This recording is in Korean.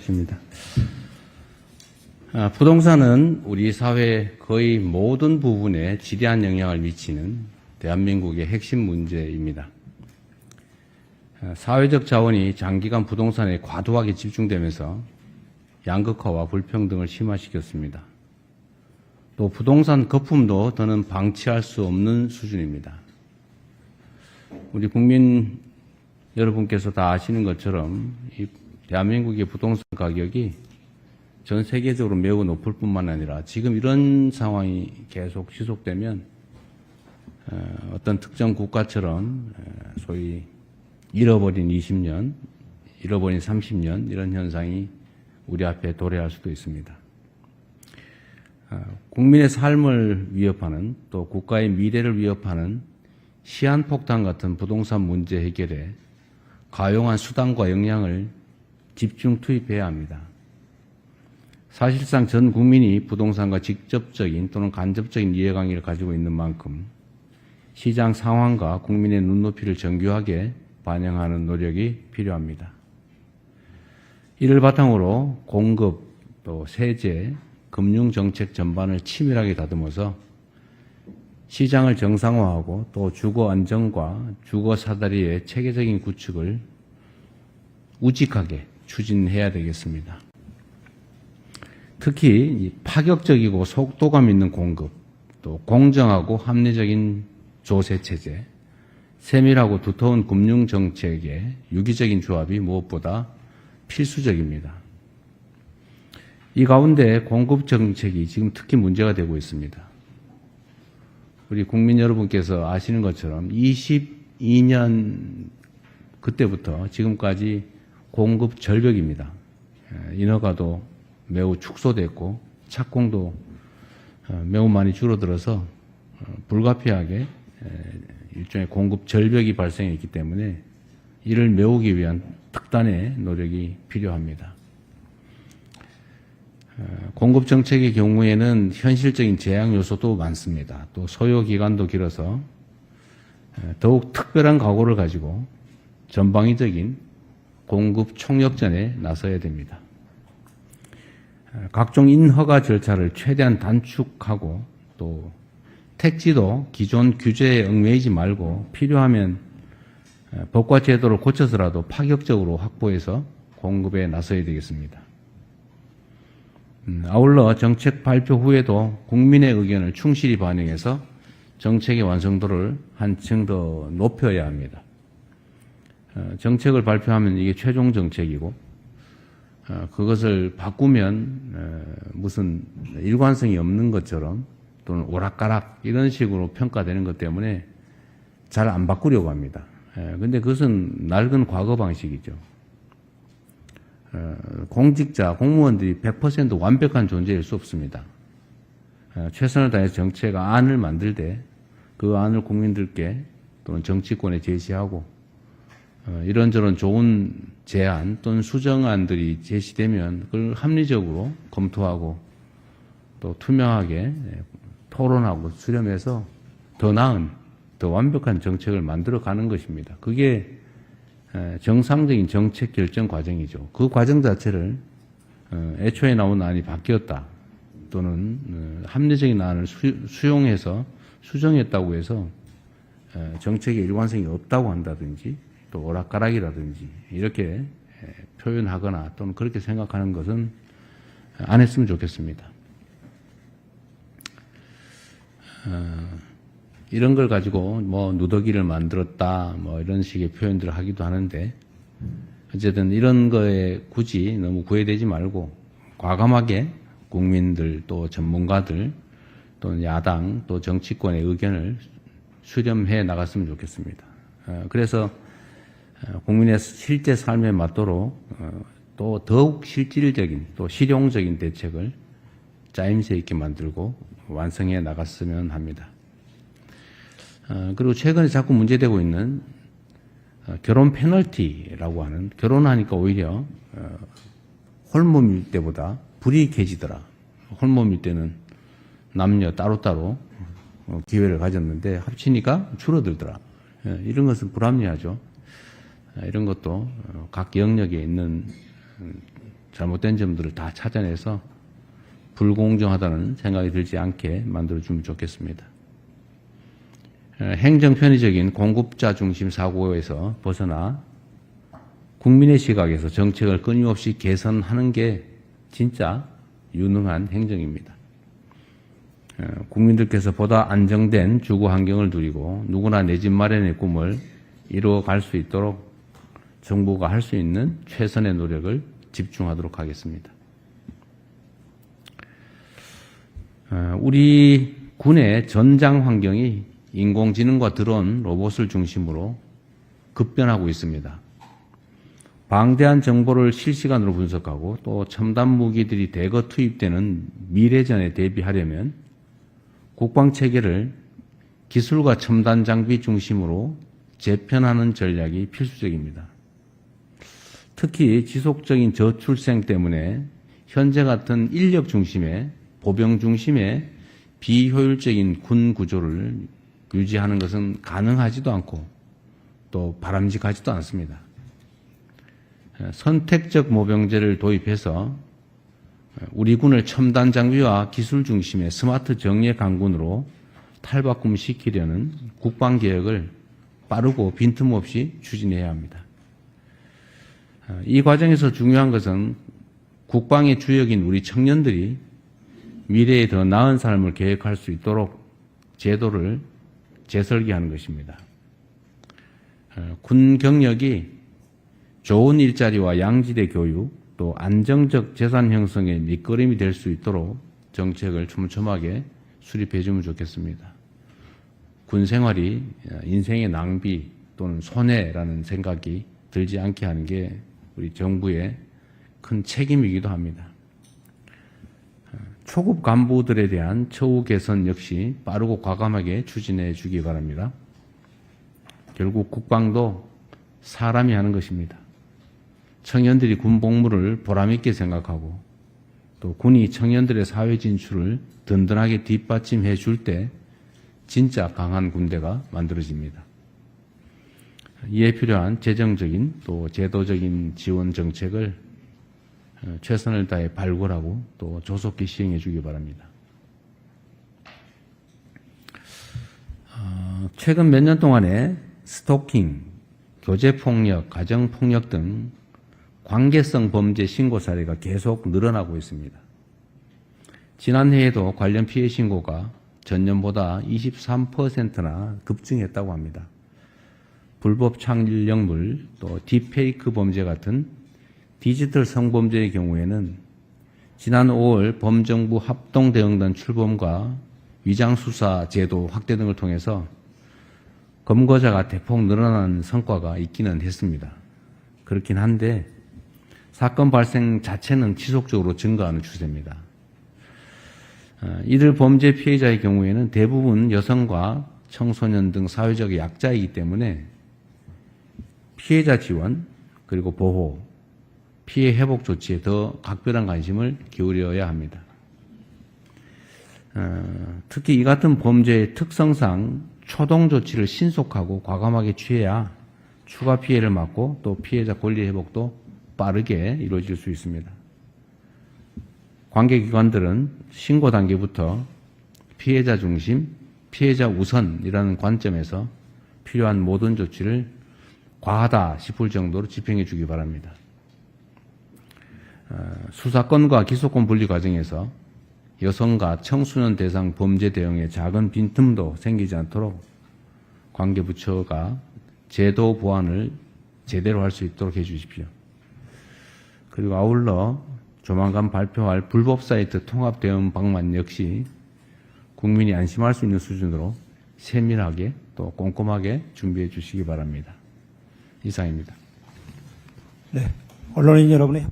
것입니다. 부동산은 우리 사회 거의 모든 부분에 지대한 영향을 미치는 대한민국의 핵심 문제입니다. 사회적 자원이 장기간 부동산에 과도하게 집중되면서 양극화와 불평등을 심화시켰습니다. 또 부동산 거품도 더는 방치할 수 없는 수준입니다. 우리 국민 여러분께서 다 아시는 것처럼 이 대한민국의 부동산 가격이 전 세계적으로 매우 높을 뿐만 아니라 지금 이런 상황이 계속 지속되면 어떤 특정 국가처럼 소위 잃어버린 20년, 잃어버린 30년 이런 현상이 우리 앞에 도래할 수도 있습니다. 국민의 삶을 위협하는 또 국가의 미래를 위협하는 시한폭탄 같은 부동산 문제 해결에 가용한 수단과 역량을 집중 투입해야 합니다. 사실상 전 국민이 부동산과 직접적인 또는 간접적인 이해관계를 가지고 있는 만큼 시장 상황과 국민의 눈높이를 정교하게 반영하는 노력이 필요합니다. 이를 바탕으로 공급, 또 세제, 금융정책 전반을 치밀하게 다듬어서 시장을 정상화하고 또 주거 안정과 주거 사다리의 체계적인 구축을 우직하게 추진해야 되겠습니다. 특히 파격적이고 속도감 있는 공급, 또 공정하고 합리적인 조세체제, 세밀하고 두터운 금융정책의 유기적인 조합이 무엇보다 필수적입니다. 이 가운데 공급정책이 지금 특히 문제가 되고 있습니다. 우리 국민 여러분께서 아시는 것처럼 22년 그때부터 지금까지 공급 절벽입니다. 인허가도 매우 축소됐고 착공도 매우 많이 줄어들어서 불가피하게 일종의 공급 절벽이 발생했기 때문에 이를 메우기 위한 특단의 노력이 필요합니다. 공급 정책의 경우에는 현실적인 제약 요소도 많습니다. 또 소요 기간도 길어서 더욱 특별한 각오를 가지고 전방위적인 공급 총력전에 나서야 됩니다. 각종 인허가 절차를 최대한 단축하고 또 택지도 기존 규제에 얽매이지 말고 필요하면 법과 제도를 고쳐서라도 파격적으로 확보해서 공급에 나서야 되겠습니다. 아울러 정책 발표 후에도 국민의 의견을 충실히 반영해서 정책의 완성도를 한층 더 높여야 합니다. 정책을 발표하면 이게 최종 정책이고 그것을 바꾸면 무슨 일관성이 없는 것처럼 또는 오락가락 이런 식으로 평가되는 것 때문에 잘 안 바꾸려고 합니다. 그런데 그것은 낡은 과거 방식이죠. 공직자, 공무원들이 100% 완벽한 존재일 수 없습니다. 최선을 다해서 정책 안을 만들 때 그 안을 국민들께 또는 정치권에 제시하고 이런저런 좋은 제안 또는 수정안들이 제시되면 그걸 합리적으로 검토하고 또 투명하게 토론하고 수렴해서 더 나은, 더 완벽한 정책을 만들어가는 것입니다. 그게 정상적인 정책 결정 과정이죠. 그 과정 자체를 애초에 나온 안이 바뀌었다 또는 합리적인 안을 수용해서 수정했다고 해서 정책의 일관성이 없다고 한다든지 또 오락가락이라든지 이렇게 표현하거나 또는 그렇게 생각하는 것은 안 했으면 좋겠습니다. 이런 걸 가지고 뭐 누더기를 만들었다 뭐 이런 식의 표현들을 하기도 하는데 어쨌든 이런 거에 굳이 너무 구애되지 말고 과감하게 국민들 또 전문가들 또는 야당 또 정치권의 의견을 수렴해 나갔으면 좋겠습니다. 그래서 국민의 실제 삶에 맞도록 또 더욱 실질적인 또 실용적인 대책을 짜임새 있게 만들고 완성해 나갔으면 합니다. 그리고 최근에 자꾸 문제되고 있는 결혼 페널티라고 하는 결혼하니까 오히려 홀몸일 때보다 불이익해지더라. 홀몸일 때는 남녀 따로따로 기회를 가졌는데 합치니까 줄어들더라. 이런 것은 불합리하죠. 이런 것도 각 영역에 있는 잘못된 점들을 다 찾아내서 불공정하다는 생각이 들지 않게 만들어주면 좋겠습니다. 행정 편의적인 공급자 중심 사고에서 벗어나 국민의 시각에서 정책을 끊임없이 개선하는 게 진짜 유능한 행정입니다. 국민들께서 보다 안정된 주거 환경을 누리고 누구나 내 집 마련의 꿈을 이루어갈 수 있도록 정부가 할 수 있는 최선의 노력을 집중하도록 하겠습니다. 우리 군의 전장 환경이 인공지능과 드론, 로봇을 중심으로 급변하고 있습니다. 방대한 정보를 실시간으로 분석하고 또 첨단 무기들이 대거 투입되는 미래전에 대비하려면 국방체계를 기술과 첨단 장비 중심으로 재편하는 전략이 필수적입니다. 특히 지속적인 저출생 때문에 현재 같은 인력 중심의 보병 중심의 비효율적인 군 구조를 유지하는 것은 가능하지도 않고 또 바람직하지도 않습니다. 선택적 모병제를 도입해서 우리 군을 첨단 장비와 기술 중심의 스마트 정예 강군으로 탈바꿈시키려는 국방개혁을 빠르고 빈틈없이 추진해야 합니다. 이 과정에서 중요한 것은 국방의 주역인 우리 청년들이 미래에 더 나은 삶을 계획할 수 있도록 제도를 재설계하는 것입니다. 군 경력이 좋은 일자리와 양질의 교육, 또 안정적 재산 형성의 밑거름이 될 수 있도록 정책을 촘촘하게 수립해 주면 좋겠습니다. 군 생활이 인생의 낭비 또는 손해라는 생각이 들지 않게 하는 게 우리 정부의 큰 책임이기도 합니다. 초급 간부들에 대한 처우 개선 역시 빠르고 과감하게 추진해 주기 바랍니다. 결국 국방도 사람이 하는 것입니다. 청년들이 군 복무를 보람있게 생각하고 또 군이 청년들의 사회 진출을 든든하게 뒷받침해 줄 때 진짜 강한 군대가 만들어집니다. 이에 필요한 재정적인 또 제도적인 지원 정책을 최선을 다해 발굴하고 또 조속히 시행해 주기 바랍니다. 최근 몇 년 동안에 스토킹, 교제폭력, 가정폭력 등 관계성 범죄 신고 사례가 계속 늘어나고 있습니다. 지난해에도 관련 피해 신고가 전년보다 23%나 급증했다고 합니다. 불법 창일영물, 또 딥페이크 범죄 같은 디지털 성범죄의 경우에는 지난 5월 범정부 합동대응단 출범과 위장수사 제도 확대 등을 통해서 검거자가 대폭 늘어난 성과가 있기는 했습니다. 그렇긴 한데 사건 발생 자체는 지속적으로 증가하는 추세입니다. 이들 범죄 피해자의 경우에는 대부분 여성과 청소년 등 사회적 약자이기 때문에 피해자 지원 그리고 보호, 피해 회복 조치에 더 각별한 관심을 기울여야 합니다. 특히 이 같은 범죄의 특성상 초동 조치를 신속하고 과감하게 취해야 추가 피해를 막고 또 피해자 권리 회복도 빠르게 이루어질 수 있습니다. 관계기관들은 신고 단계부터 피해자 중심, 피해자 우선이라는 관점에서 필요한 모든 조치를 과하다 싶을 정도로 집행해 주기 바랍니다. 수사권과 기소권 분리 과정에서 여성과 청소년 대상 범죄 대응에 작은 빈틈도 생기지 않도록 관계부처가 제도 보완을 제대로 할 수 있도록 해 주십시오. 그리고 아울러 조만간 발표할 불법 사이트 통합 대응 방안 역시 국민이 안심할 수 있는 수준으로 세밀하게 또 꼼꼼하게 준비해 주시기 바랍니다. 이상입니다. 네, 언론인 여러분의